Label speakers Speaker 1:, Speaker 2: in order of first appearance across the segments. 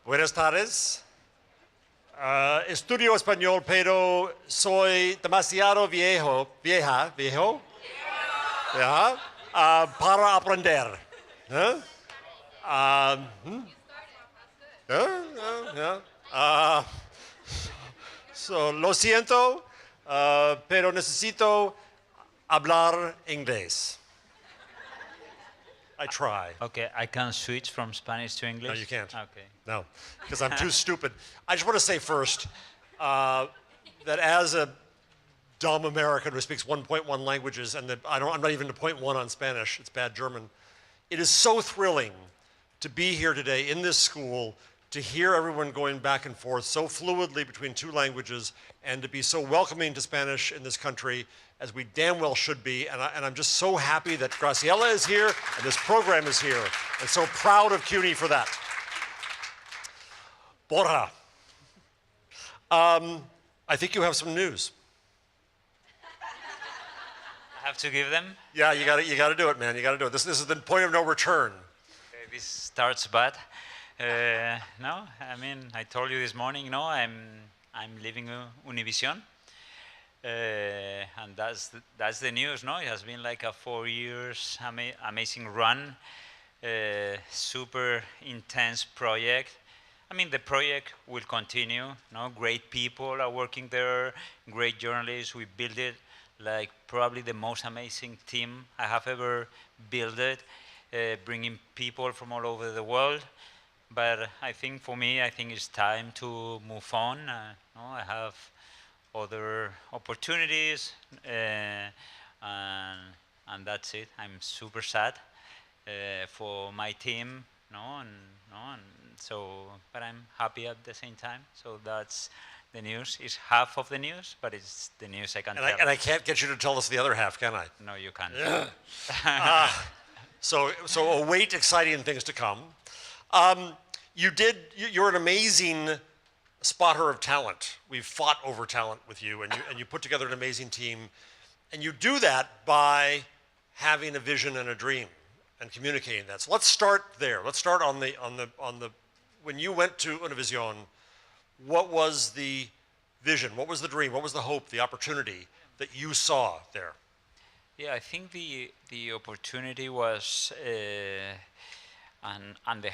Speaker 1: Buenas tardes. Estudio español, pero soy demasiado viejo, para aprender. ¿Eh? Lo siento, pero necesito hablar inglés. I try.
Speaker 2: Okay, I can switch from Spanish to English?
Speaker 1: No, you can't.
Speaker 2: Okay.
Speaker 1: No, because I'm too stupid. I just want to say first that as a dumb American who speaks 1.1 languages, and that I'm not even to point one on Spanish, it's bad German, it is so thrilling to be here today in this school, to hear everyone going back and forth so fluidly between two languages, and to be so welcoming to Spanish in this country, as we damn well should be. And I'm just so happy that Graciela is here and this program is here, and so proud of CUNY for that. Borja, I think you have some news.
Speaker 2: I have to give them?
Speaker 1: Yeah, you got to do it, man. You got to do it. This is the point of no return.
Speaker 2: Okay, this starts bad. No, I mean, I told you this morning, no, I'm leaving Univision. And that's the news, no? It has been like a 4 years amazing run, super intense project. I mean, the project will continue, no? Great people are working there, great journalists. We built it like probably the most amazing team I have ever built it, bringing people from all over the world. But I think for me, I think it's time to move on. No, I have other opportunities, and that's it. I'm super sad for my team, and so, but I'm happy at the same time. So that's the news. It's half of the news, but it's the news I can tell.
Speaker 1: And I can't get you to tell us the other half, can I?
Speaker 2: No, you can't.
Speaker 1: Yeah. So await exciting things to come. You're an amazing spotter of talent. We've fought over talent with you, and you put together an amazing team, and you do that by having a vision and a dream and communicating that. So let's start there. Let's start on the when you went to Univision, what was the vision? What was the dream? What was the hope, the opportunity that you saw there?
Speaker 2: Yeah, I think the opportunity was. And the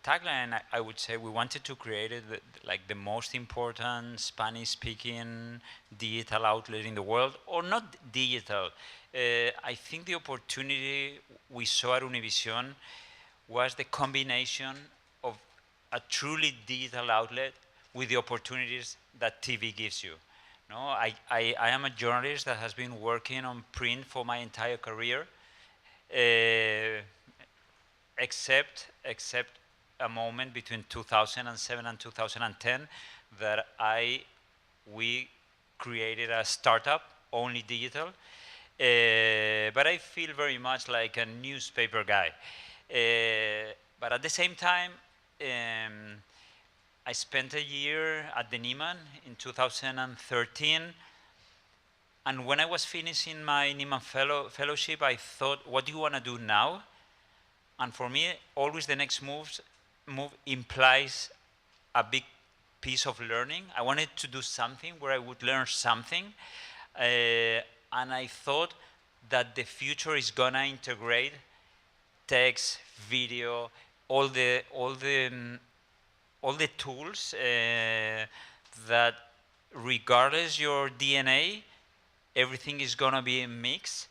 Speaker 2: tagline, I would say, we wanted to create like the most important Spanish-speaking digital outlet in the world, or not digital. I think the opportunity we saw at Univision was the combination of a truly digital outlet with the opportunities that TV gives you. No, I am a journalist that has been working on print for my entire career. Except a moment between 2007 and 2010 that we created a startup, only digital. But I feel very much like a newspaper guy. But at the same time, I spent a year at the Nieman in 2013. And when I was finishing my Nieman fellowship, I thought, what do you want to do now? And for me, always the next move implies a big piece of learning. I wanted to do something where I would learn something. And I thought that the future is gonna integrate text, video, all the tools that, regardless your DNA, everything is gonna be a mix.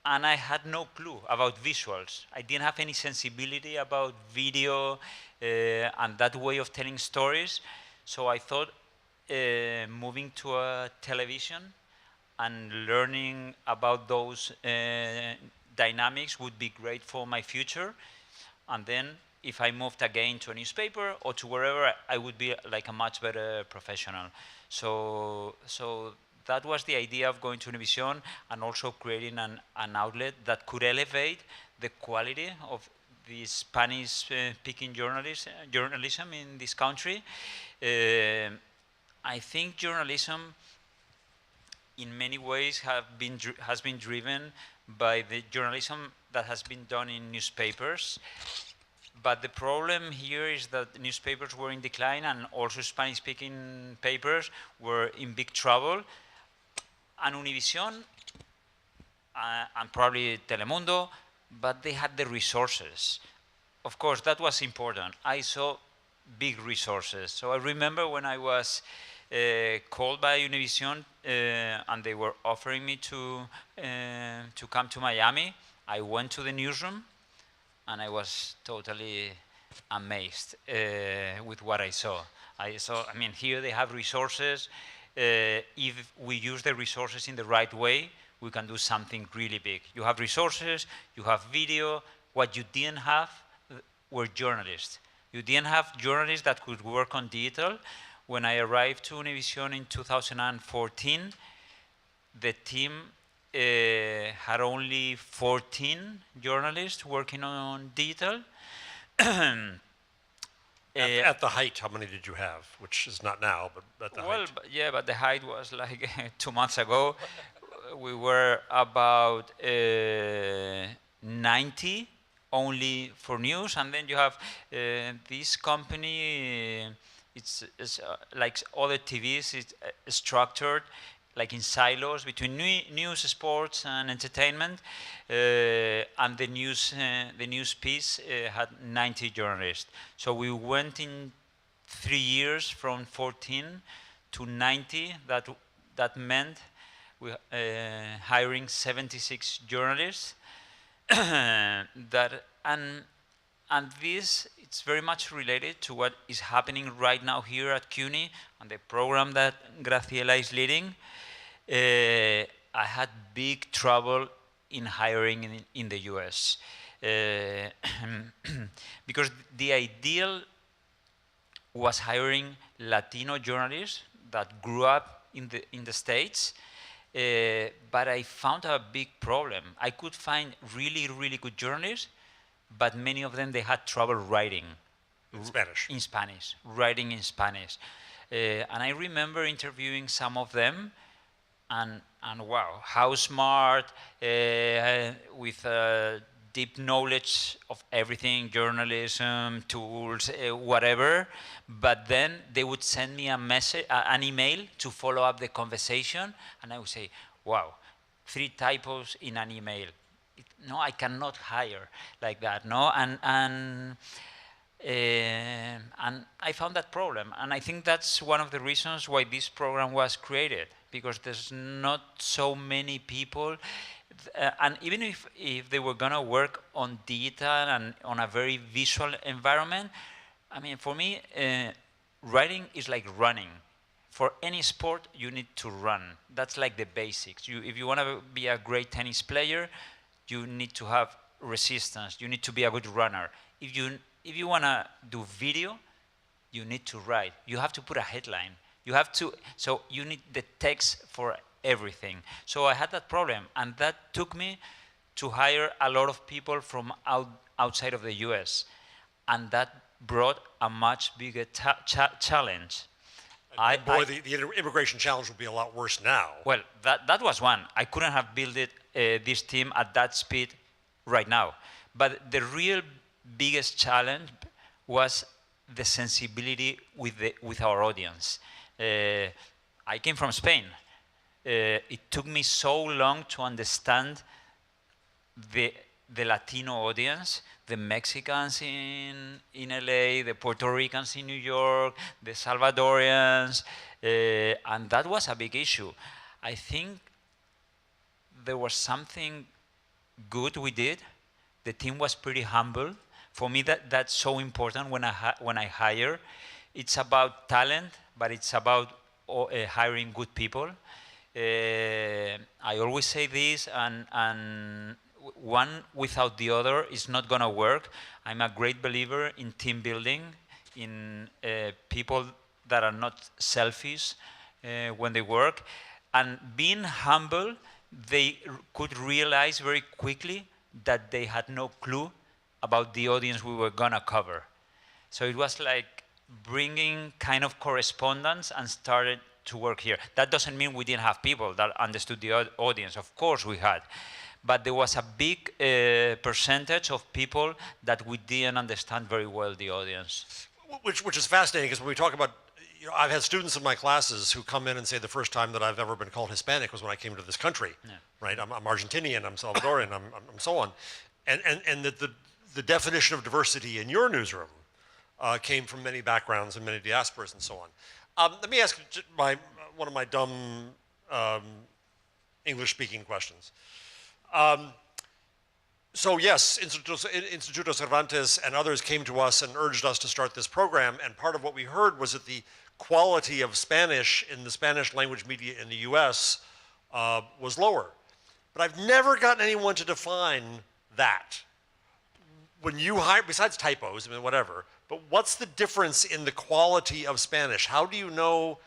Speaker 2: And I had no clue about visuals. I didn't have any sensibility about video and that way of telling stories. So I thought moving to a television and learning about those dynamics would be great for my future. And then if I moved again to a newspaper or to wherever, I would be like a much better professional. So that was the idea of going to Univision, and also creating an outlet that could elevate the quality of the Spanish-speaking journalism in this country. I think journalism, in many ways, has been driven by the journalism that has been done in newspapers. But the problem here is that newspapers were in decline, and also Spanish-speaking papers were in big trouble. And Univision, and probably Telemundo, but they had the resources. Of course, that was important. I saw big resources. So I remember when I was called by Univision and they were offering me to come to Miami, I went to the newsroom and I was totally amazed with what I saw. I mean, here they have resources. If we use the resources in the right way, we can do something really big. You have resources, you have video. What you didn't have were journalists. You didn't have journalists that could work on digital. When I arrived to Univision in 2014, the team had only 14 journalists working on digital.
Speaker 1: At the height, how many did you have? Which is not now, but at the height.
Speaker 2: Yeah, but the height was like 2 months ago. We were about 90 only for news, and then you have this company. It's like other TVs. It's structured like in silos between news, sports, and entertainment. And the news piece had 90 journalists. So we went in 3 years from 14 to 90. That meant we hiring 76 journalists. And this, it's very much related to what is happening right now here at CUNY and the program that Graciela is leading. I had big trouble in hiring in the US because the ideal was hiring Latino journalists that grew up in the States. But I found a big problem. I could find really, really good journalists, but many of them, they had trouble writing.
Speaker 1: In Spanish.
Speaker 2: In Spanish, writing in Spanish. And I remember interviewing some of them, and wow, how smart, with deep knowledge of everything, journalism, tools, whatever. But then they would send me a message, an email to follow up the conversation, and I would say, wow, 3 typos in an email. No, I cannot hire like that. No, and I found that problem, and I think that's one of the reasons why this program was created, because there's not so many people. And even if they were going to work on digital and on a very visual environment, I mean, for me, writing is like running. For any sport, you need to run. That's like the basics. If you want to be a great tennis player, you need to have resistance. You need to be a good runner. If you want to do video, you need to write. You have to put a headline. So you need the text for everything. So I had that problem, and that took me to hire a lot of people from outside of the US, and that brought a much bigger challenge.
Speaker 1: The immigration challenge would be a lot worse now.
Speaker 2: Well, that was one. I couldn't have built this team at that speed right now. But the real biggest challenge was the sensibility with our audience. I came from Spain. It took me so long to understand the Latino audience, the Mexicans in LA, the Puerto Ricans in New York, the Salvadorians, and that was a big issue. I think there was something good we did. The team was pretty humble. For me, that's so important when I hire. It's about talent, but it's about hiring good people. I always say this, and one without the other is not going to work. I'm a great believer in team building, in people that are not selfish when they work. And being humble, they could realize very quickly that they had no clue about the audience we were going to cover. So it was like bringing kind of correspondence and started to work here. That doesn't mean we didn't have people that understood the audience. Of course we had. but there was a big percentage of people that we didn't understand very well the audience.
Speaker 1: Which is fascinating, because when we talk about, I've had students in my classes who come in and say the first time that I've ever been called Hispanic was when I came to this country, right? I'm Argentinian, I'm Salvadorian, I'm so on. And that the definition of diversity in your newsroom came from many backgrounds and many diasporas and so on. Let me ask one of my dumb English-speaking questions. So yes, Instituto Cervantes and others came to us and urged us to start this program, and part of what we heard was that the quality of Spanish in the Spanish language media in the US was lower. But I've never gotten anyone to define that. When you hire, besides typos, I mean, whatever, but what's the difference in the quality of Spanish? How do you know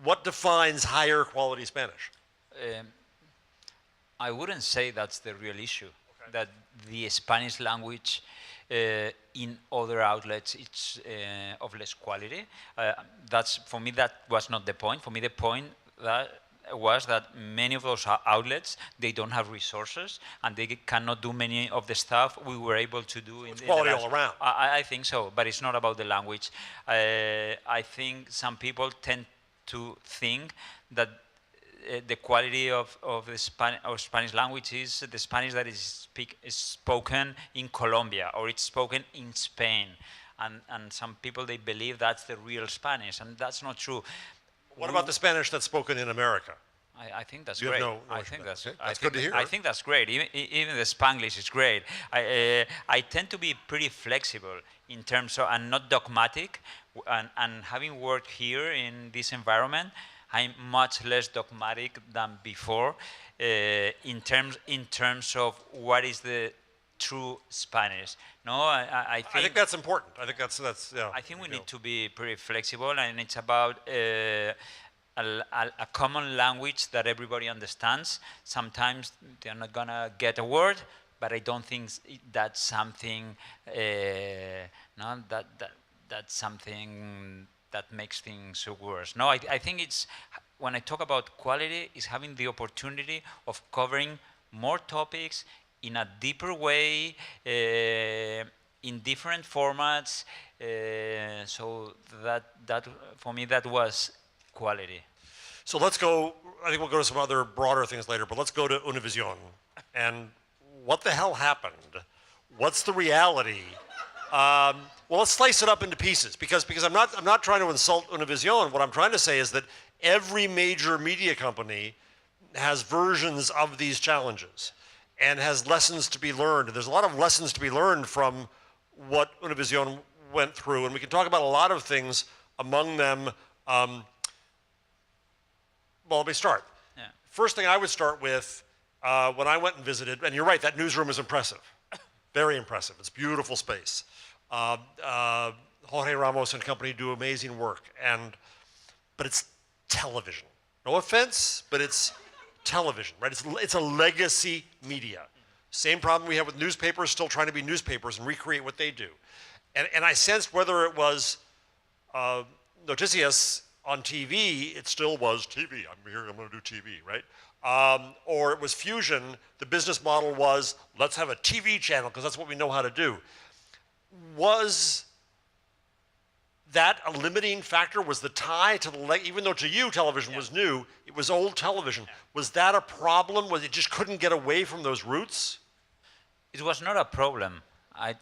Speaker 1: what defines higher quality Spanish?
Speaker 2: I wouldn't say that's the real issue. Okay. That the Spanish language in other outlets it's of less quality. That's, for me, that was not the point. For me, the point that was that many of those outlets, they don't have resources and they cannot do many of the stuff we were able to do.
Speaker 1: It's quality all around.
Speaker 2: I think so, but it's not about the language. I think some people tend to think that the quality of the Spanish language is the Spanish that is spoken in Colombia or it's spoken in Spain. And some people, they believe that's the real Spanish, and that's not true.
Speaker 1: What about the Spanish that's spoken in America?
Speaker 2: I think that's great.
Speaker 1: I think that's good to hear.
Speaker 2: I think that's great. Even the Spanglish is great. I tend to be pretty flexible in terms of, and not dogmatic. And having worked here in this environment, I'm much less dogmatic than before in terms of what is the true Spanish. No, I
Speaker 1: think that's important. I think that's yeah.
Speaker 2: I think we need to be pretty flexible, and it's about a common language that everybody understands. Sometimes they're not gonna get a word, but I don't think that's something that's something that makes things worse. No, I think it's, when I talk about quality, is having the opportunity of covering more topics in a deeper way, in different formats. So that for me, that was quality.
Speaker 1: So let's go, I think we'll go to some other broader things later, but let's go to Univision. And what the hell happened? What's the reality? Well, let's slice it up into pieces, because I'm not trying to insult Univision. What I'm trying to say is that every major media company has versions of these challenges and has lessons to be learned. And there's a lot of lessons to be learned from what Univision went through, and we can talk about a lot of things, among them. Well, let me start.
Speaker 2: Yeah.
Speaker 1: First thing I would start with, when I went and visited, and you're right, that newsroom is impressive, very impressive. It's beautiful space. Jorge Ramos and company do amazing work, but it's television. No offense, but it's television, right? It's a legacy media. Same problem we have with newspapers, still trying to be newspapers and recreate what they do. And I sensed, whether it was Noticias on TV, it still was TV. I'm here, I'm gonna do TV, right? Or it was Fusion, the business model was, let's have a TV channel because that's what we know how to do. Was that a limiting factor? Was the tie to the, even though to you television was new, it was old television. Was that a problem? Was it just couldn't get away from those roots?
Speaker 2: It was not a problem. I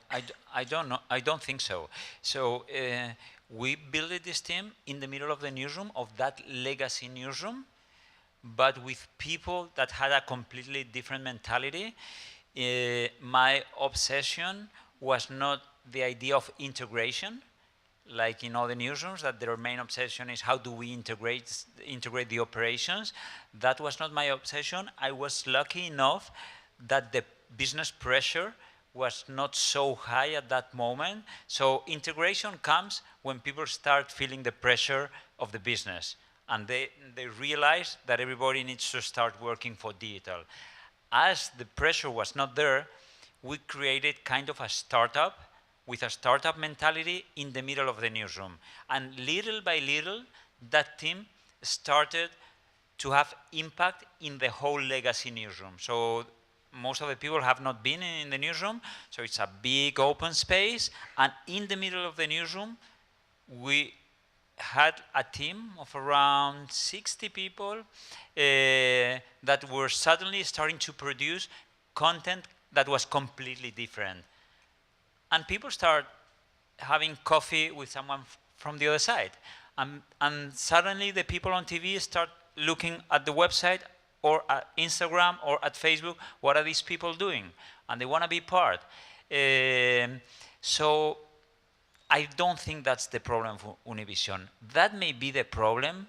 Speaker 2: don't know. I don't think so. So we built this team in the middle of the newsroom, of that legacy newsroom, but with people that had a completely different mentality. My obsession was not the idea of integration, like in other newsrooms, that their main obsession is how do we integrate the operations. That was not my obsession. I was lucky enough that the business pressure was not so high at that moment. So integration comes when people start feeling the pressure of the business, and they realize that everybody needs to start working for digital. As the pressure was not there, we created kind of a startup with a startup mentality in the middle of the newsroom. And little by little, that team started to have impact in the whole legacy newsroom. So most of the people have not been in the newsroom, so it's a big open space, and in the middle of the newsroom, we had a team of around 60 people that were suddenly starting to produce content that was completely different. And people start having coffee with someone from the other side. And suddenly the people on TV start looking at the website or at Instagram or at Facebook, what are these people doing? And they want to be part. So I don't think that's the problem for Univision. That may be the problem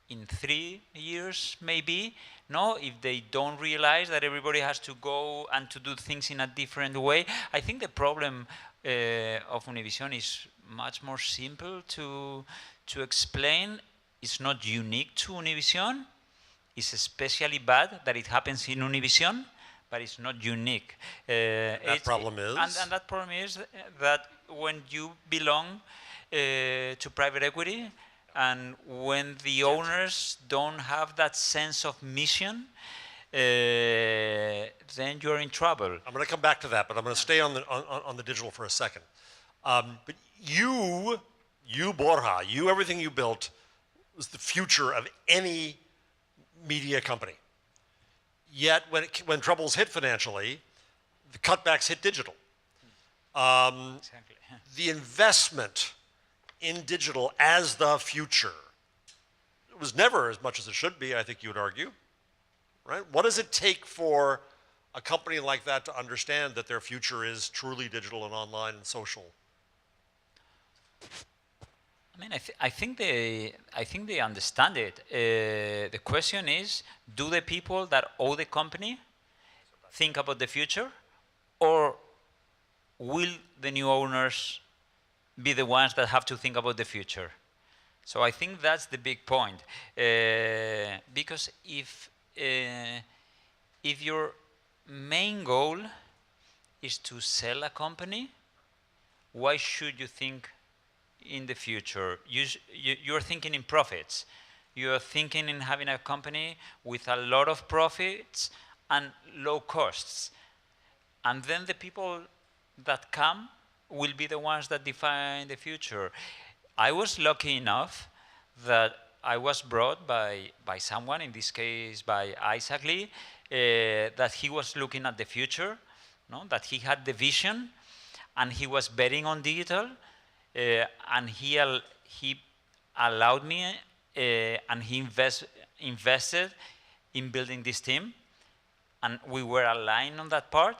Speaker 2: in 3 years, maybe, no, if they don't realize that everybody has to go and to do things in a different way. I think the problem of Univision is much more simple to explain. It's not unique to Univision. It's especially bad that it happens in Univision, but it's not unique.
Speaker 1: That problem is?
Speaker 2: And that problem is that when you belong to private equity, and when the owners don't have that sense of mission, then you're in trouble.
Speaker 1: I'm going to come back to that, but I'm going to stay on the digital for a second. But you, Borja, everything you built was the future of any media company. Yet when troubles hit financially, the cutbacks hit digital.
Speaker 2: Exactly.
Speaker 1: The investment in digital as the future was never as much as it should be, I think you would argue, right? What does it take for a company like that to understand that their future is truly digital and online and social?
Speaker 2: I mean, I think they understand it. The question is, do the people that own the company think about the future, or will the new owners be the ones that have to think about the future? So I think that's the big point. Because if your main goal is to sell a company, why should you think in the future? You're thinking in profits. You're thinking in having a company with a lot of profits and low costs. And then the people that come will be the ones that define the future. I was lucky enough that I was brought by someone, in this case by Isaac Lee, that he was looking at the future, no? That he had the vision, and he was betting on digital, and he allowed me, and he invested in building this team, and we were aligned on that part.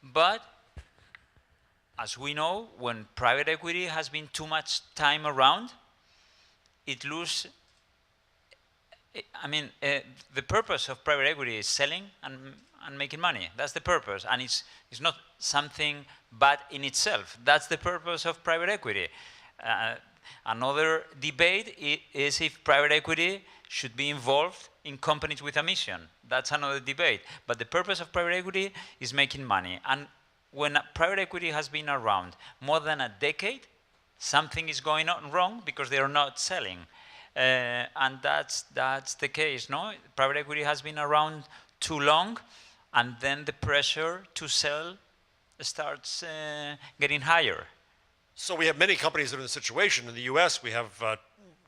Speaker 2: But as we know, when private equity has been too much time around, it loses. I mean, the purpose of private equity is selling and making money. That's the purpose, and it's not something bad in itself. That's the purpose of private equity. Another debate is if private equity should be involved in companies with a mission. That's another debate. But the purpose of private equity is making money. And when private equity has been around more than a decade, something is going on wrong because they are not selling. And that's the case, no? Private equity has been around too long, and then the pressure to sell starts getting higher.
Speaker 1: So we have many companies that are in this situation. In the US, we have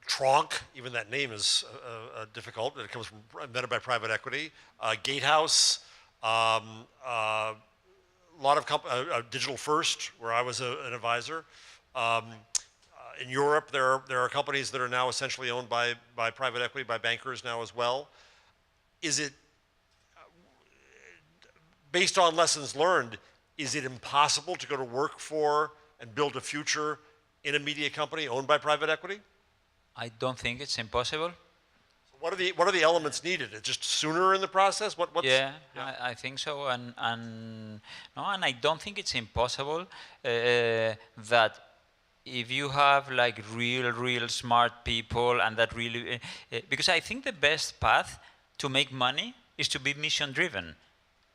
Speaker 1: Tronc, even that name is difficult. It comes from, invented by private equity. Gatehouse, a lot of Digital First, where I was an advisor. In Europe, there are companies that are now essentially owned by private equity, by bankers now as well. Is it, based on lessons learned, is it impossible to go to work for and build a future in a media company owned by private equity?
Speaker 2: I don't think it's impossible.
Speaker 1: So what are the elements needed? It's just sooner in the process?
Speaker 2: Yeah, I think so, and I don't think it's impossible that if you have like real smart people, and that really, because I think the best path to make money is to be mission driven.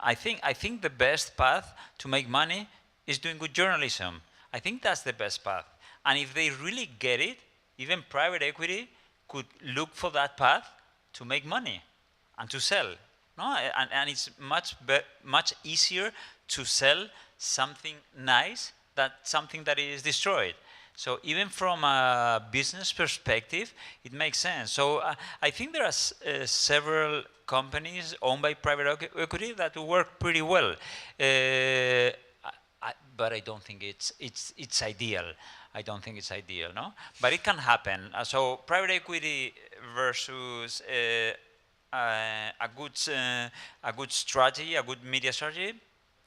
Speaker 2: I think the best path to make money is doing good journalism. I think that's the best path. And if they really get it, even private equity could look for that path to make money and to sell. no? And it's much easier to sell something nice than something that is destroyed. So even from a business perspective, it makes sense. So I think there are several companies owned by private equity that work pretty well. But I don't think it's ideal. I don't think it's ideal, no? But it can happen. So private equity versus a good strategy, a good media strategy,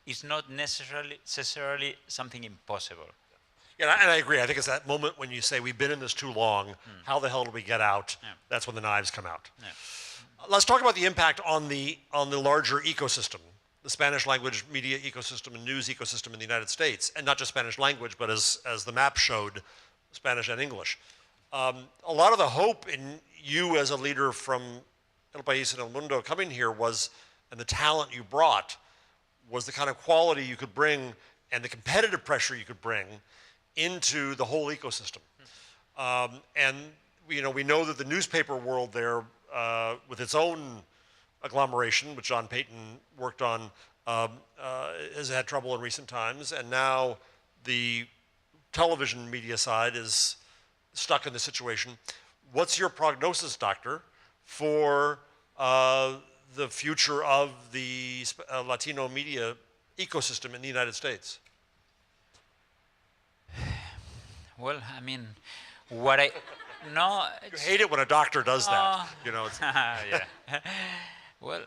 Speaker 2: is not necessarily something impossible.
Speaker 1: Yeah, and I agree. I think it's that moment when you say we've been in this too long. How the hell do we get out?
Speaker 2: Yeah.
Speaker 1: That's when the knives come out.
Speaker 2: Yeah.
Speaker 1: Let's talk about the impact on the larger ecosystem, the Spanish language media ecosystem and news ecosystem in the United States, and not just Spanish language, but as the map showed, Spanish and English. A lot of the hope in you as a leader from El País and El Mundo coming here was, and the talent you brought, was the kind of quality you could bring and the competitive pressure you could bring into the whole ecosystem. And we know that the newspaper world there, with its own agglomeration, which John Payton worked on, has had trouble in recent times, and now the television media side is stuck in the situation. What's your prognosis, Doctor, for the future of the Latino media ecosystem in the United States?
Speaker 2: Well, I mean, what I no.
Speaker 1: You hate it when a doctor does that.
Speaker 2: Yeah. Well,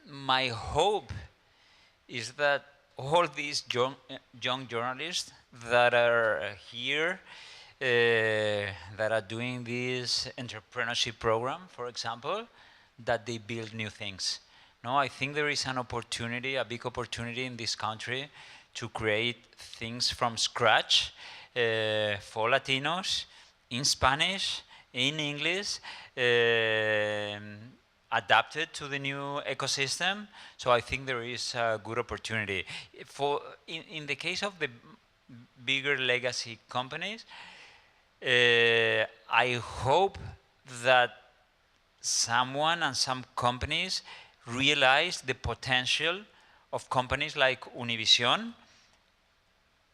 Speaker 2: my hope is that all these young journalists that are here, that are doing this entrepreneurship program, for example, that they build new things. No, I think there is an opportunity, a big opportunity in this country to create things from scratch for Latinos in Spanish, in English, adapted to the new ecosystem. So I think there is a good opportunity. In the case of the bigger legacy companies, I hope that someone and some companies realize the potential of companies like Univision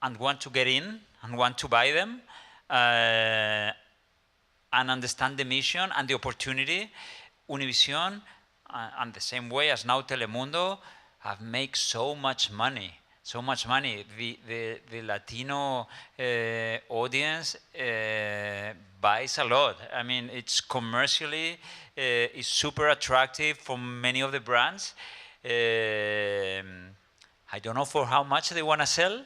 Speaker 2: and want to get in and want to buy them and understand the mission and the opportunity. Univision, and the same way as now Telemundo, have made so much money. The Latino audience buys a lot. I mean, it's commercially is super attractive for many of the brands. I don't know for how much they want to sell,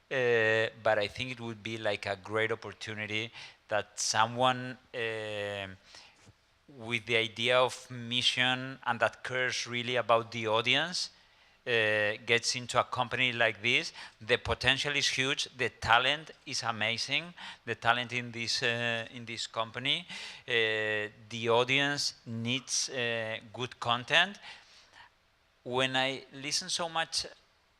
Speaker 2: but I think it would be like a great opportunity that someone with the idea of mission and that cares really about the audience gets into a company like this. The potential is huge. The talent is amazing. The talent in this company. The audience needs good content. When I listen so much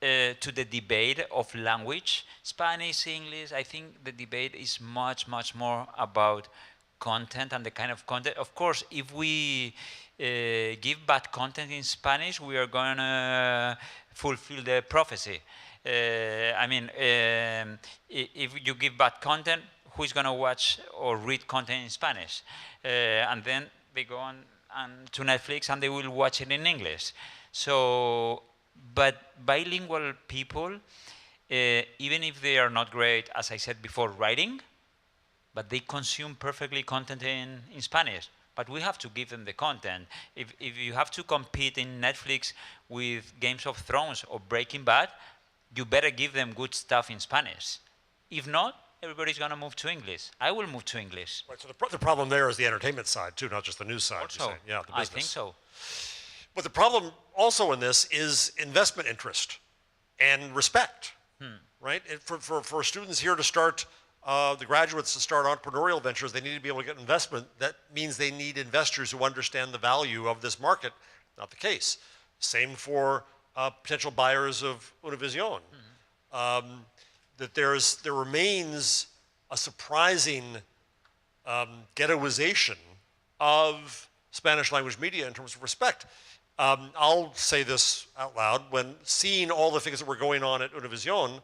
Speaker 2: to the debate of language, Spanish, English, I think the debate is much more about content and the kind of content. Of course, if we give bad content in Spanish, we are going to fulfill the prophecy. I mean, if you give bad content, who is going to watch or read content in Spanish? And then they go on to Netflix and they will watch it in English. So, but bilingual people, even if they are not great, as I said before, writing, but they consume perfectly content in Spanish. But we have to give them the content. If you have to compete in Netflix with Games of Thrones or Breaking Bad, you better give them good stuff in Spanish. If not, everybody's going to move to English. I will move to English.
Speaker 1: Right, so the problem there is the entertainment side too, not just the news side.
Speaker 2: Also,
Speaker 1: yeah, the business.
Speaker 2: I think so.
Speaker 1: But the problem also in this is investment interest and respect, right? And for students here to start, the graduates to start entrepreneurial ventures, they need to be able to get investment. That means they need investors who understand the value of this market. Not the case. Same for potential buyers of Univision. That there remains a surprising ghettoization of Spanish language media in terms of respect. I'll say this out loud. When seeing all the things that were going on at Univision,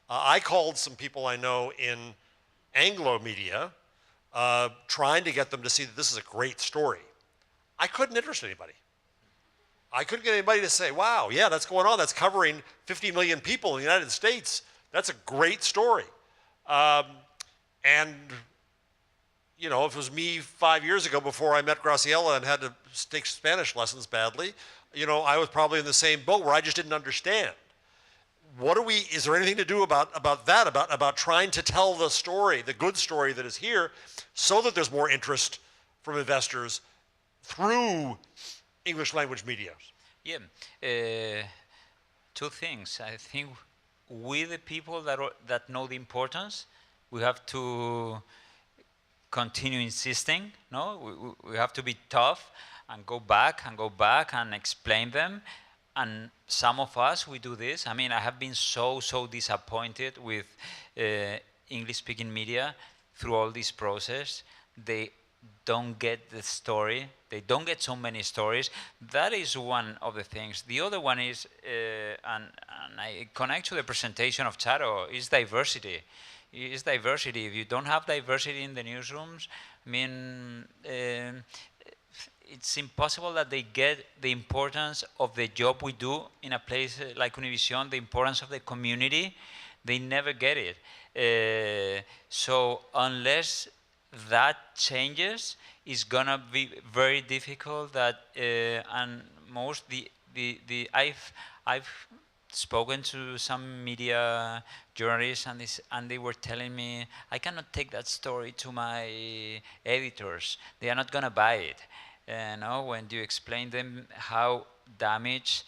Speaker 1: I called some people I know in Anglo media, trying to get them to see that this is a great story. I couldn't interest anybody. I couldn't get anybody to say, wow, yeah, that's going on. That's covering 50 million people in the United States. That's a great story. And, you know, if it was me 5 years ago before I met Graciela and had to take Spanish lessons badly, you know, I was probably in the same boat where I just didn't understand. Is there anything to do about that, about trying to tell the story, the good story that is here, so that there's more interest from investors through English language media?
Speaker 2: Yeah, two things. I think we, the people that know the importance, we have to continue insisting. No, we have to be tough and go back and explain them. And some of us, we do this. I mean, I have been so disappointed with English-speaking media through all this process. They don't get the story. They don't get so many stories. That is one of the things. The other one is, and I connect to the presentation of Charo, is diversity. Is diversity. If you don't have diversity in the newsrooms, I mean, it's impossible that they get the importance of the job we do in a place like Univision, the importance of the community. They never get it. So unless that changes, it's gonna be very difficult. That and most I've spoken to some media journalists, and they were telling me, I cannot take that story to my editors. They are not gonna buy it. No, when you explain them how damaged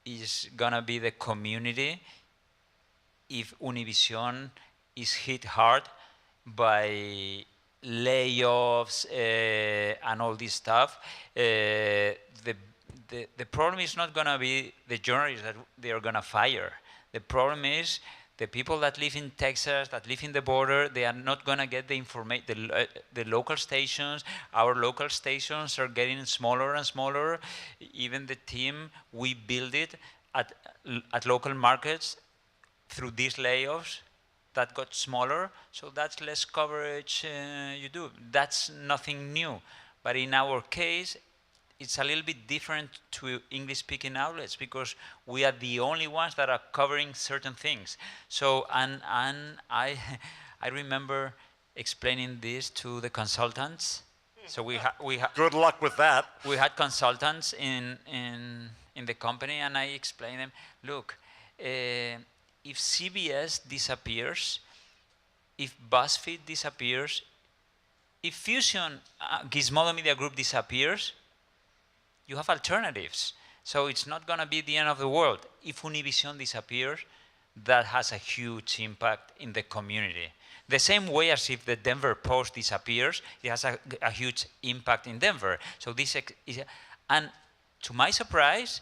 Speaker 2: is gonna be the community if Univision is hit hard by layoffs and all this stuff, the problem is not gonna be the journalists that they are gonna fire. The problem is the people that live in Texas, that live in the border, they are not going to get the information. The local stations, our local stations are getting smaller and smaller. Even the team, we build it at local markets through these layoffs that got smaller. So that's less coverage you do. That's nothing new. But in our case, it's a little bit different to English-speaking outlets because we are the only ones that are covering certain things. So, and I remember explaining this to the consultants. So we had
Speaker 1: good luck with that.
Speaker 2: We had consultants in the company, and I explained them, look, if CBS disappears, if BuzzFeed disappears, if Fusion Gizmodo Media Group disappears, you have alternatives. So it's not going to be the end of the world. If Univision disappears, that has a huge impact in the community. The same way as if the Denver Post disappears, it has a huge impact in Denver. So this is, and to my surprise,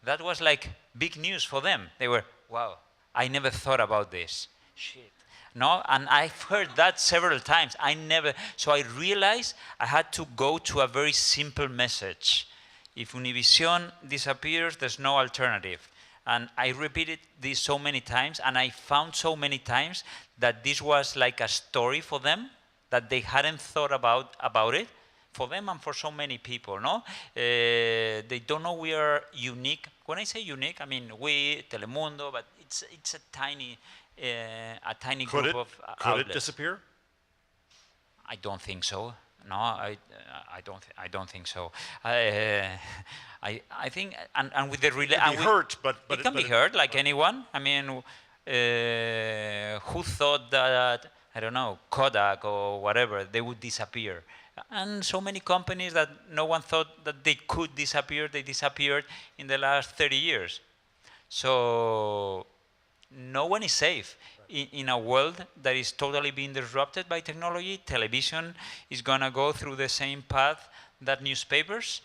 Speaker 2: that was like big news for them. They were, wow, I never thought about this. Shit. No, and I've heard that several times. So I realized I had to go to a very simple message. If Univision disappears, there's no alternative. And I repeated this so many times, and I found so many times that this was like a story for them, that they hadn't thought about it, for them and for so many people, no? They don't know we are unique. When I say unique, I mean we, Telemundo, but it's a tiny group of outlets.
Speaker 1: Could it disappear?
Speaker 2: I don't think so. No, I don't think so. I think, and with the relay,
Speaker 1: it can be hurt, but
Speaker 2: it can be hurt like anyone. I mean, who thought that, I don't know, Kodak or whatever, they would disappear? And so many companies that no one thought that they could disappear, they disappeared in the last 30 years. So no one is safe. In a world that is totally being disrupted by technology, television is going to go through the same path that newspapers.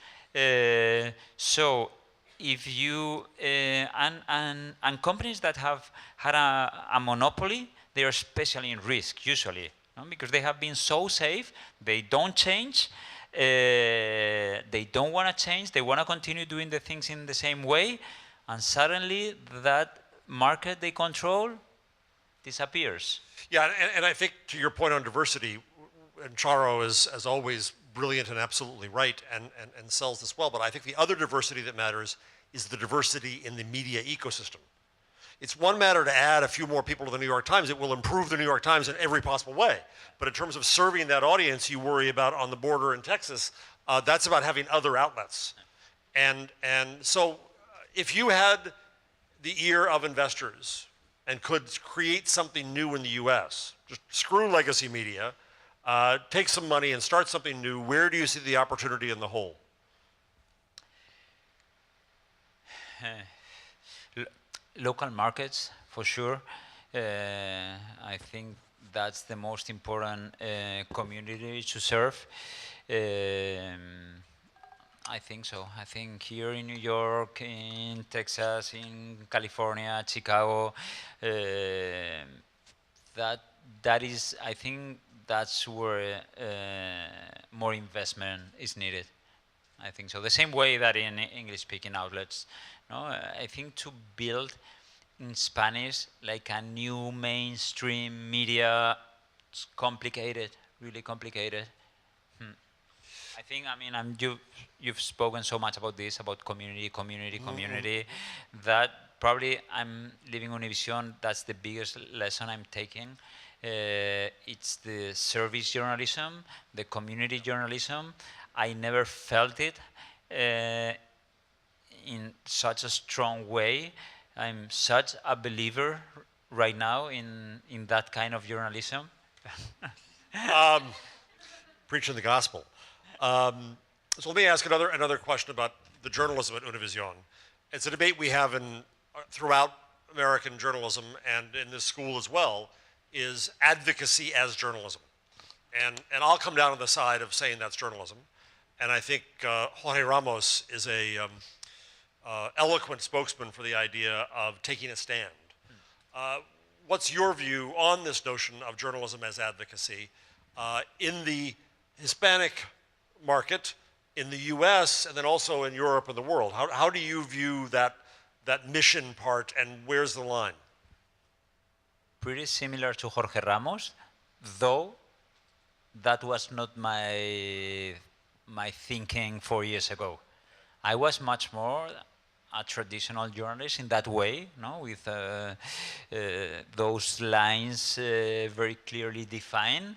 Speaker 2: So if you, and companies that have had a monopoly, they are especially in risk, usually, no? Because they have been so safe, they don't change, they don't want to change, they want to continue doing the things in the same way, and suddenly that market they control disappears.
Speaker 1: Yeah, and I think to your point on diversity, and Charo is, as always, brilliant and absolutely right and sells this well, but I think the other diversity that matters is the diversity in the media ecosystem. It's one matter to add a few more people to the New York Times. It will improve the New York Times in every possible way. But in terms of serving that audience you worry about on the border in Texas, that's about having other outlets. And so if you had the ear of investors and could create something new in the US, just screw legacy media, take some money and start something new, where do you see the opportunity in the whole?
Speaker 2: Local markets, for sure. I think that's the most important community to serve. I think so. I think here in New York, in Texas, in California, Chicago, that is, I think that's where more investment is needed. I think so. The same way that in English-speaking outlets, no, I think to build in Spanish like a new mainstream media, it's complicated, really complicated. I think, I mean, you've spoken so much about this, about community, that probably I'm leaving Univision, that's the biggest lesson I'm taking. It's the service journalism, the community journalism. I never felt it in such a strong way. I'm such a believer right now in that kind of journalism.
Speaker 1: Preaching the gospel. So let me ask another question about the journalism at Univision. It's a debate we have throughout American journalism and in this school as well, is advocacy as journalism. And I'll come down on the side of saying that's journalism. And I think Jorge Ramos is a eloquent spokesman for the idea of taking a stand. What's your view on this notion of journalism as advocacy in the Hispanic market, in the US, and then also in Europe and the world? How do you view that mission part, and where's the line?
Speaker 2: Pretty similar to Jorge Ramos, though that was not my thinking 4 years ago. I was much more a traditional journalist in that way, no, with those lines very clearly defined.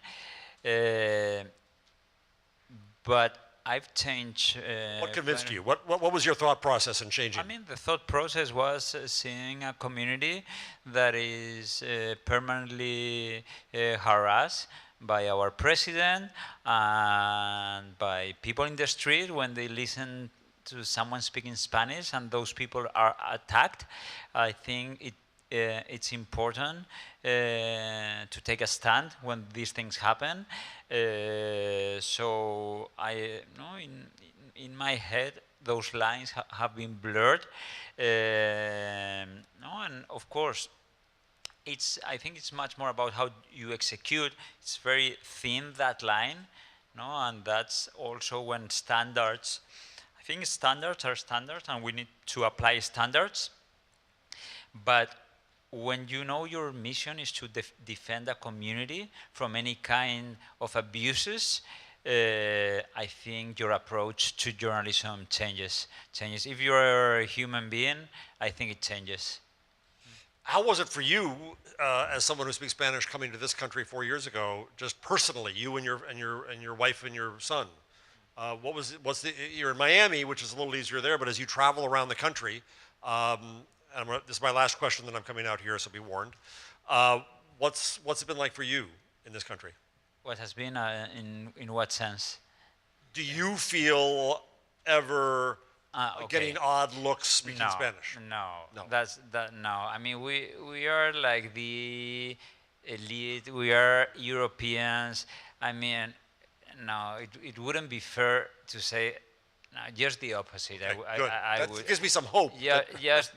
Speaker 2: But I've changed.
Speaker 1: What convinced you? What was your thought process in changing?
Speaker 2: I mean, the thought process was seeing a community that is permanently harassed by our president and by people in the street when they listen to someone speaking Spanish, and those people are attacked. I think it's important to take a stand when these things happen. So in my head, those lines have been blurred. And of course, I think it's much more about how you execute. It's very thin, that line, and that's also when standards. I think standards are standards, and we need to apply standards. But when you know your mission is to defend a community from any kind of abuses, I think your approach to journalism changes. If you're a human being, I think it changes.
Speaker 1: How was it for you, as someone who speaks Spanish, coming to this country 4 years ago, just personally, you and your wife and your son? You're in Miami, which is a little easier there, but as you travel around the country, this is my last question, then I'm coming out here, so be warned. What's it been like for you in this country?
Speaker 2: What has been in what sense?
Speaker 1: Do you feel ever getting odd looks speaking Spanish?
Speaker 2: No. No. I mean, we are like the elite. We are Europeans. I mean, no, it wouldn't be fair to say No, just the opposite.
Speaker 1: Okay, good. That
Speaker 2: would,
Speaker 1: gives me some hope.
Speaker 2: yeah,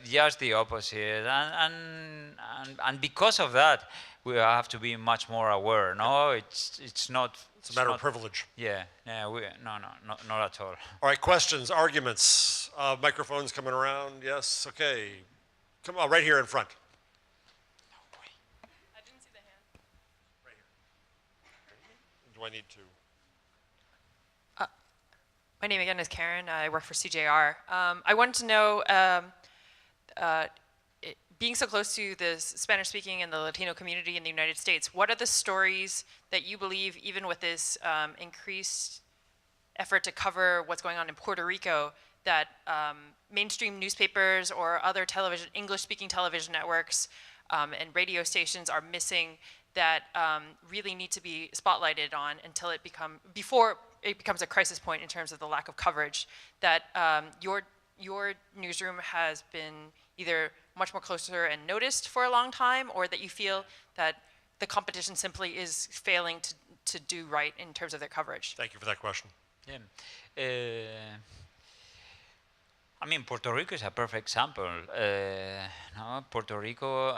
Speaker 2: just the opposite, and because of that, we have to be much more aware. No, it's not.
Speaker 1: It's a matter of privilege.
Speaker 2: Yeah, not at all.
Speaker 1: All right, questions, arguments, microphones coming around. Yes, okay. Come on, right here in front.
Speaker 3: I didn't see the hand.
Speaker 1: Right here. Do I need to?
Speaker 3: My name again is Karen. I work for CJR. I wanted to know, being so close to the Spanish-speaking and the Latino community in the United States, what are the stories that you believe, even with this increased effort to cover what's going on in Puerto Rico, that mainstream newspapers or other television, English-speaking television networks and radio stations are missing that really need to be spotlighted on until it before it becomes a crisis point in terms of the lack of coverage, that your newsroom has been either much more closer and noticed for a long time, or that you feel that the competition simply is failing to do right in terms of their coverage?
Speaker 1: Thank you for that question.
Speaker 2: Yeah. I mean, Puerto Rico is a perfect example. No, Puerto Rico,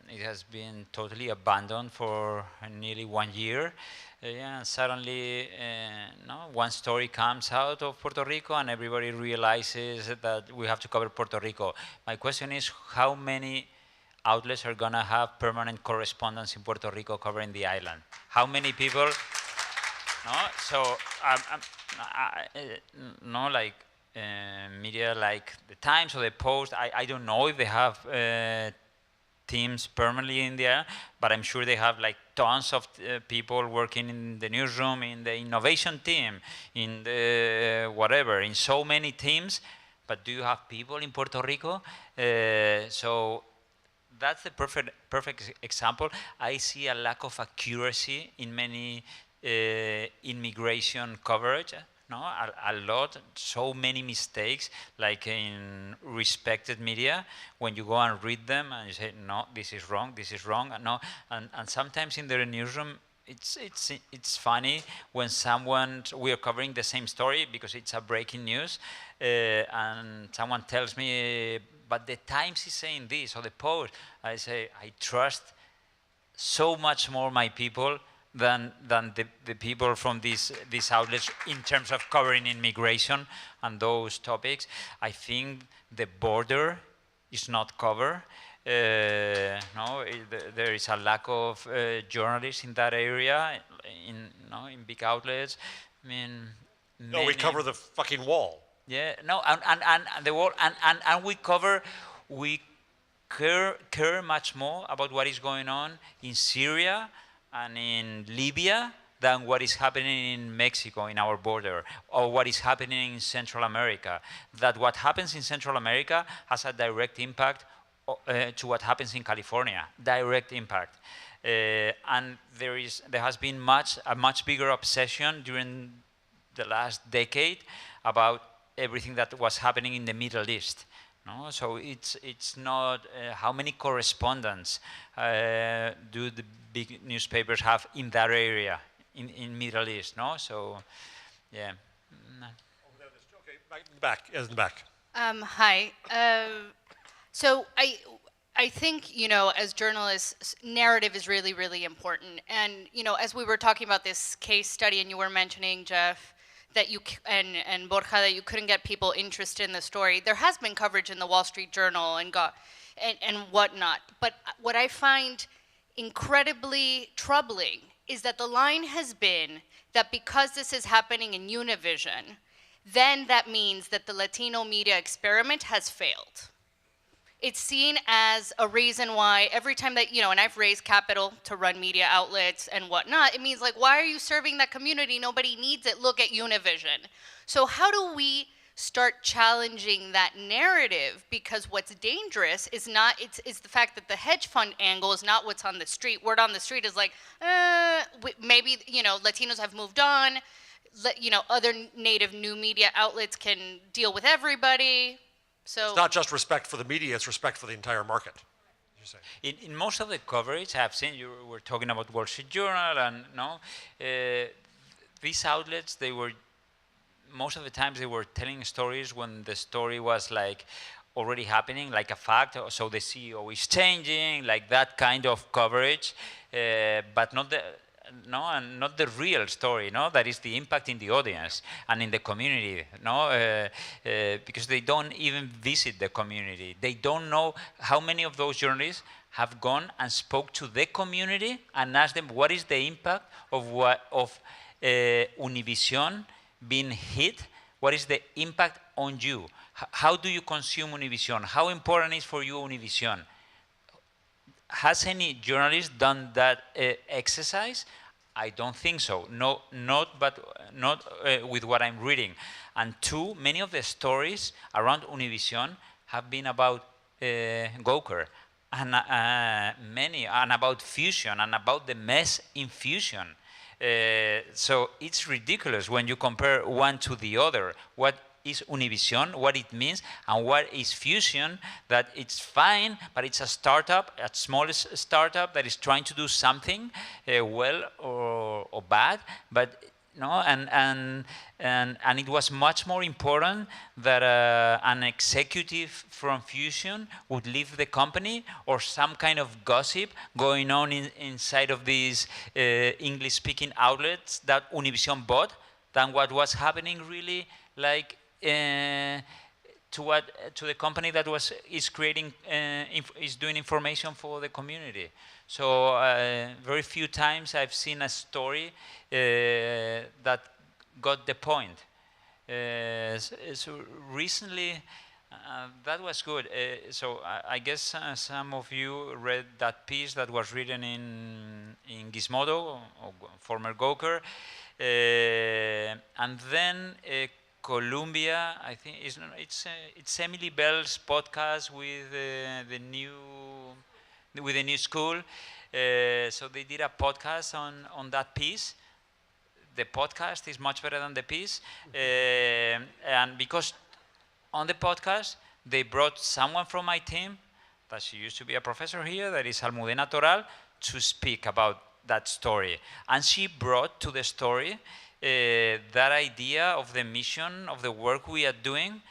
Speaker 2: it has been totally abandoned for nearly 1 year. Yeah, suddenly, one story comes out of Puerto Rico, and everybody realizes that we have to cover Puerto Rico. My question is, how many outlets are going to have permanent correspondence in Puerto Rico covering the island? How many people? No, so media like the Times or the Post, I don't know if they have teams permanently in there, but I'm sure they have like tons of people working in the newsroom, in the innovation team, in the whatever, in so many teams. But do you have people in Puerto Rico? So that's the perfect example. I see a lack of accuracy in many immigration coverage. No, a lot, so many mistakes, like in respected media, when you go and read them and you say, no, this is wrong, no, and sometimes in the newsroom, it's funny when we are covering the same story because it's a breaking news, and someone tells me, but the Times is saying this, or the Post. I say, I trust so much more my people than the people from these outlets in terms of covering immigration and those topics. I think the border is not covered. There is a lack of journalists in that area, in big outlets. I mean,
Speaker 1: no, we cover the fucking wall.
Speaker 2: Yeah, no, and the wall, and we care much more about what is going on in Syria and in Libya than what is happening in Mexico, in our border, or what is happening in Central America. That what happens in Central America has a direct impact to what happens in California, direct impact. And there has been a much bigger obsession during the last decade about everything that was happening in the Middle East. No? So it's not how many correspondents do the big newspapers have in that area, in Middle East, no? So, yeah.
Speaker 1: Okay, back in the back.
Speaker 4: Hi. So I think, as journalists, narrative is really, really important. And, as we were talking about this case study, and you were mentioning, Jeff, that and Borja, that you couldn't get people interested in the story, there has been coverage in the Wall Street Journal and whatnot. But what I find incredibly troubling is that the line has been that because this is happening in Univision, then that means that the Latino media experiment has failed. It's seen as a reason why every time that, and I've raised capital to run media outlets and whatnot, it means like, why are you serving that community? Nobody needs it. Look at Univision. So how do we start challenging that narrative? Because what's dangerous is it's the fact that the hedge fund angle is not what's on the street. Word on the street is like, maybe, Latinos have moved on. Other native new media outlets can deal with everybody. So
Speaker 1: it's not just respect for the media, it's respect for the entire market.
Speaker 2: In most of the coverage I've seen, you were talking about Wall Street Journal, and these outlets, they were most of the times they were telling stories when the story was like already happening, like a fact. So the CEO is changing, like that kind of coverage, but not the real story. No, that is the impact in the audience and in the community. No, because they don't even visit the community. They don't know how many of those journalists have gone and spoke to the community and asked them what is the impact of Univision being hit. What is the impact on you? How do you consume Univision? How important is for you Univision? Has any journalist done that exercise? I don't think so. No, not with what I'm reading. And two, many of the stories around Univision have been about Gawker, and many, and about Fusion, and about the mess in Fusion. So it's ridiculous when you compare one to the other. What is Univision, what it means, and what is Fusion, that it's fine, but it's a startup, a small startup that is trying to do something well or bad, but no, and it was much more important that an executive from Fusion would leave the company, or some kind of gossip going on inside of these English-speaking outlets that Univision bought, than what was happening really, like to the company that is creating is doing information for the community. So very few times I've seen a story that got the point. So recently, that was good. So I guess some of you read that piece that was written in Gizmodo, or former Gawker, and then Columbia, I think it's Emily Bell's podcast with the new school. So they did a podcast on that piece. The podcast is much better than the piece, and because on the podcast they brought someone from my team, that she used to be a professor here, that is Almudena Toral, to speak about that story, and she brought to the story that idea of the mission of the work we are doing,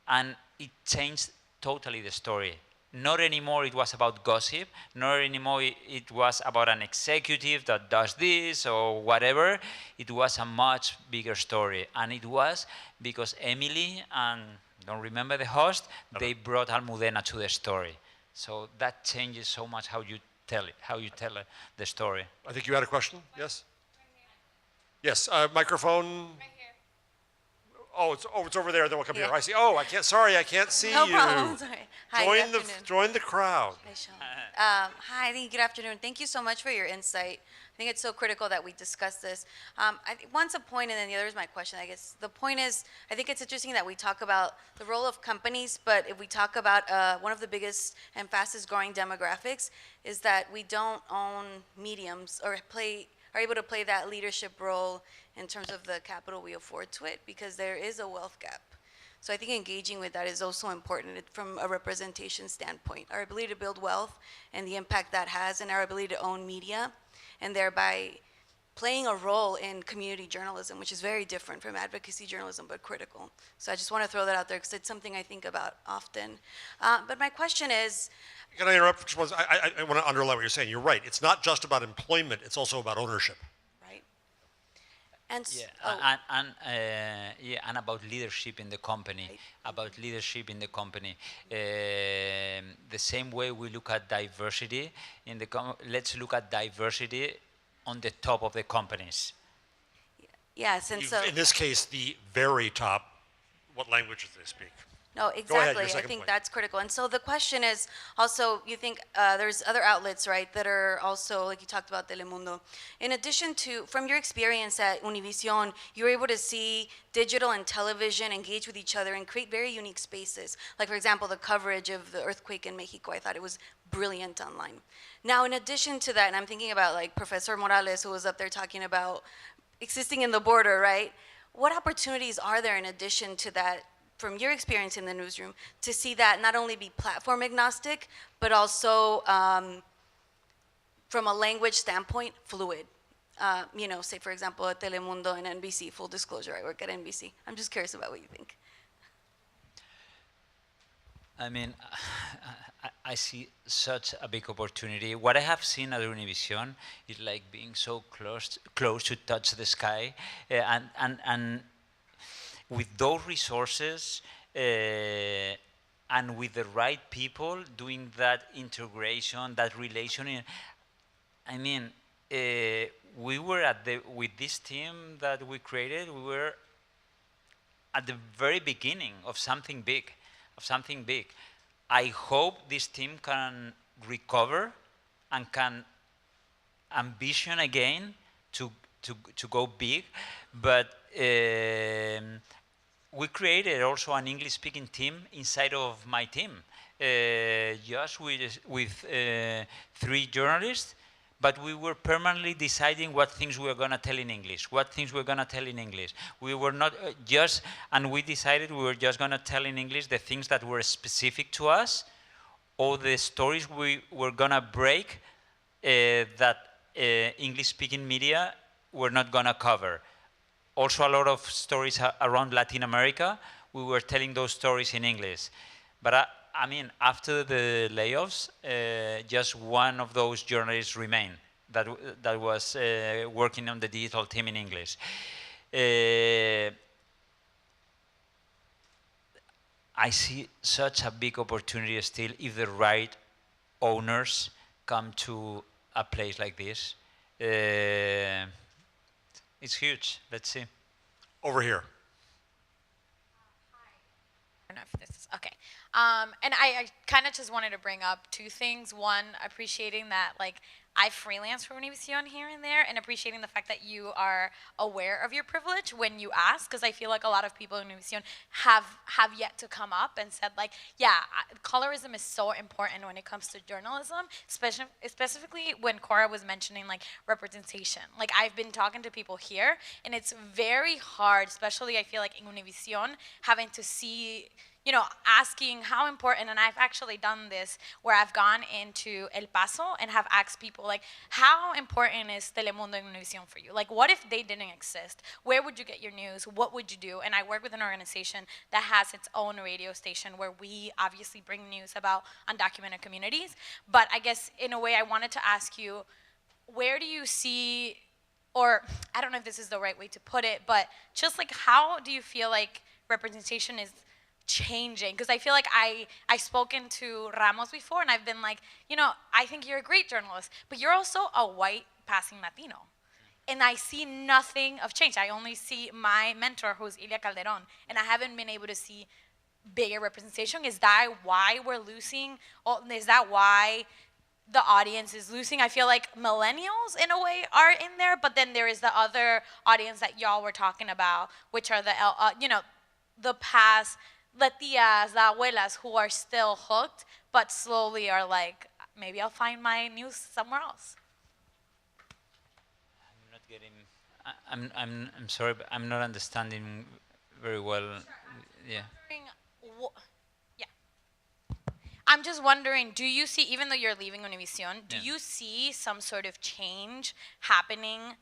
Speaker 2: and it changed totally the story. Not anymore it was about gossip, not anymore it was about an executive that does this or whatever. It was a much bigger story, and it was because Emily and, don't remember the host, they brought Almudena to the story. So that changes so much how you tell the story.
Speaker 1: I think you had a question, yes? Yes, microphone.
Speaker 5: Right here.
Speaker 1: Oh, it's over there. Then we'll come here. I see. Oh, I can't see
Speaker 5: No
Speaker 1: you.
Speaker 5: problem. Sorry. Hi, good afternoon.
Speaker 1: Join the crowd.
Speaker 5: Hi, Sean. Hi, good afternoon. Thank you so much for your insight. I think it's so critical that we discuss this. One's a point, and then the other is my question. I guess the point is, I think it's interesting that we talk about the role of companies, but if we talk about one of the biggest and fastest growing demographics is that we don't own mediums or are able to play that leadership role in terms of the capital we afford to it, because there is a wealth gap. So I think engaging with that is also important from a representation standpoint. Our ability to build wealth and the impact that has, and our ability to own media, and thereby playing a role in community journalism, which is very different from advocacy journalism, but critical. So I just want to throw that out there because it's something I think about often. But my question is,
Speaker 1: can I interrupt? I want to underline what you're saying. You're right. It's not just about employment. It's also about ownership.
Speaker 5: right? And
Speaker 2: and about leadership in the company.
Speaker 5: Right.
Speaker 2: About leadership in the company. The same way we look at diversity in the let's look at diversity on the top of the companies.
Speaker 5: yes, and so
Speaker 1: In this case, the very top. What languages they speak?
Speaker 5: no,
Speaker 1: ahead,
Speaker 5: exactly.
Speaker 1: your
Speaker 5: I
Speaker 1: second
Speaker 5: think
Speaker 1: point.
Speaker 5: that's critical. And so the question is also, you think there's other outlets, right, that are also, like you talked about, Telemundo. In addition to, from your experience at Univision, you were able to see digital and television engage with each other and create very unique spaces. Like, for example, the coverage of the earthquake in Mexico. I thought it was brilliant online. Now, in addition to that, and I'm thinking about like Professor Morales, who was up there talking about existing in the border, right? What opportunities are there in addition to that, from your experience in the newsroom, to see that not only be platform agnostic, but also from a language standpoint, fluid? say for example at Telemundo and NBC, full disclosure, I work at NBC. I'm just curious about what you think.
Speaker 2: I mean, I see such a big opportunity. What I have seen at Univision is like being so close to touch the sky, and with those resources and with the right people doing that integration, that relation. I mean, we were with this team that we created. We were at the very beginning of something big. I hope this team can recover and can ambition again to go big, but we created also an English-speaking team inside of my team, just with 3 journalists. But we were permanently deciding what things we were going to tell in English, We were not and we decided we were just going to tell in English the things that were specific to us, or the stories we were going to break that English-speaking media were not going to cover. Also, a lot of stories around Latin America, we were telling those stories in English. But I mean, after the layoffs, just one of those journalists remained that was working on the digital team in English. I see such a big opportunity still if the right owners come to a place like this. It's huge. Let's see.
Speaker 1: Over here.
Speaker 6: I don't know if this is okay. And I kind of just wanted to bring up 2 things. One, appreciating that I freelance for Univision here and there, and appreciating the fact that you are aware of your privilege when you ask, because I feel like a lot of people in Univision have yet to come up and said colorism is so important when it comes to journalism, specifically when Cora was mentioning representation. I've been talking to people here, and it's very hard, especially I feel like in Univision, having to see, asking how important, and I've actually done this where I've gone into El Paso and have asked people how important is Telemundo and Univision for you? What if they didn't exist? Where would you get your news? What would you do? And I work with an organization that has its own radio station where we obviously bring news about undocumented communities. But I guess in a way I wanted to ask you, where do you see, or I don't know if this is the right way to put it, but just how do you feel like representation is changing? Because I feel like I've spoken to Ramos before, and I've been I think you're a great journalist, but you're also a white passing Latino. And I see nothing of change. I only see my mentor, who's Ilia Calderon, and I haven't been able to see bigger representation. Is that why we're losing? Is that why the audience is losing? I feel like millennials, in a way, are in there, but then there is the other audience that y'all were talking about, which are the past, the tias, the abuelas, who are still hooked, but slowly are maybe I'll find my news somewhere else.
Speaker 2: I'm not getting. I'm sorry, but I'm not understanding very well. Yeah.
Speaker 6: Yeah. I'm just wondering, do you see, even though you're leaving Univision, do you see some sort of change happening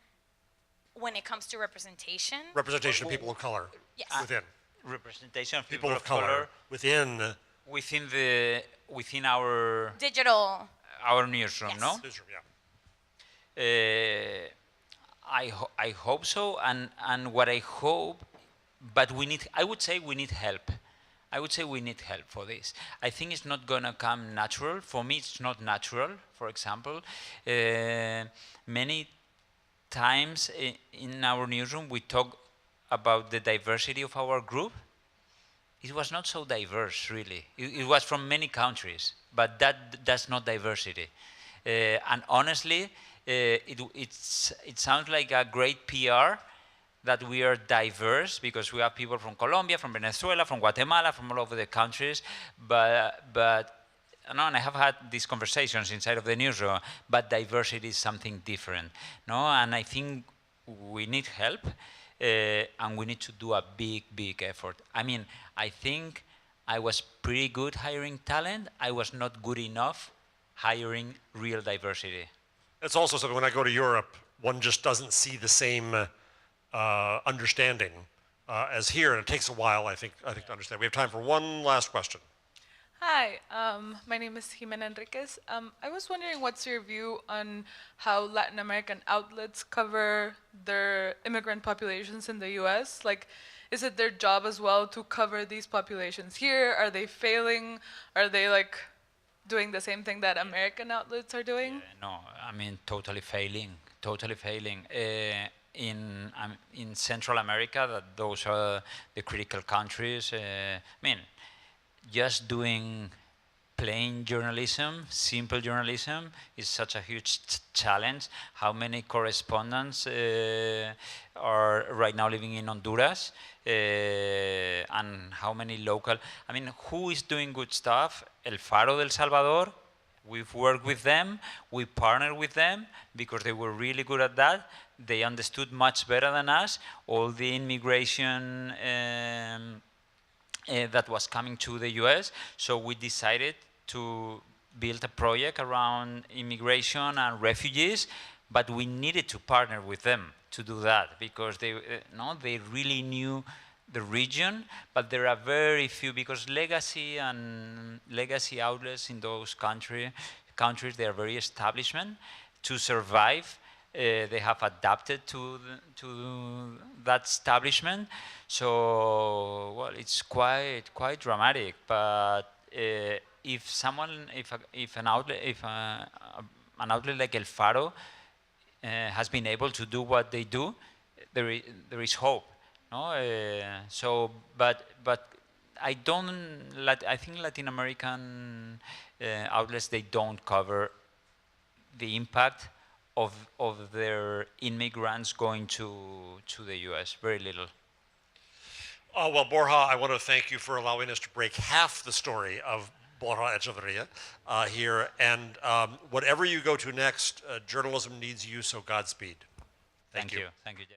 Speaker 6: when it comes to representation?
Speaker 1: Representation of people of color.
Speaker 6: Yes.
Speaker 1: Within.
Speaker 2: Representation of
Speaker 1: People of color. Within our
Speaker 6: Digital.
Speaker 2: Our newsroom,
Speaker 6: Yes.
Speaker 2: no?
Speaker 1: newsroom, yeah.
Speaker 2: I hope so, and what I hope, but I would say we need help. We need help for this. I think it's not gonna come natural. For me, it's not natural. For example, many times in our newsroom we talk about the diversity of our group. It was not so diverse, really. It was from many countries, but that's not diversity. And honestly, it sounds like a great PR that we are diverse, because we have people from Colombia, from Venezuela, from Guatemala, from all over the countries. But no, and I have had these conversations inside of the newsroom. But diversity is something different, no? And I think we need help. And we need to do a big effort. I mean, I think I was pretty good hiring talent. I was not good enough hiring real diversity.
Speaker 1: It's also something when I go to Europe, one just doesn't see the same understanding as here, and it takes a while, I think, to understand. We have time for one last question.
Speaker 7: Hi, my name is Jimena Enriquez. I was wondering what's your view on how Latin American outlets cover their immigrant populations in the US? Like, is it their job as well to cover these populations here? Are they failing? Are they like doing the same thing that American outlets are doing?
Speaker 2: No, I mean totally failing. In Central America, those are the critical countries. I mean, just doing plain journalism, simple journalism, is such a huge challenge. How many correspondents are right now living in Honduras, and how many local? I mean, who is doing good stuff? El Faro del Salvador. We've worked with them. We partnered with them because they were really good at that. They understood much better than us all the immigration that was coming to the US. So we decided to build a project around immigration and refugees, but we needed to partner with them to do that because they really knew the region, but there are very few, because legacy outlets in those countries, they are very establishment. To survive, they have adapted to that establishment. So, well, it's quite dramatic. But if an outlet like El Faro has been able to do what they do, there is hope. No, but I think Latin American outlets, they don't cover the impact of their immigrants going to the US. Very little.
Speaker 1: Well, Borja, I want to thank you for allowing us to break half the story of Borja Echevarría here. And whatever you go to next, journalism needs you, so Godspeed. Thank you.
Speaker 2: Thank you, Jeff.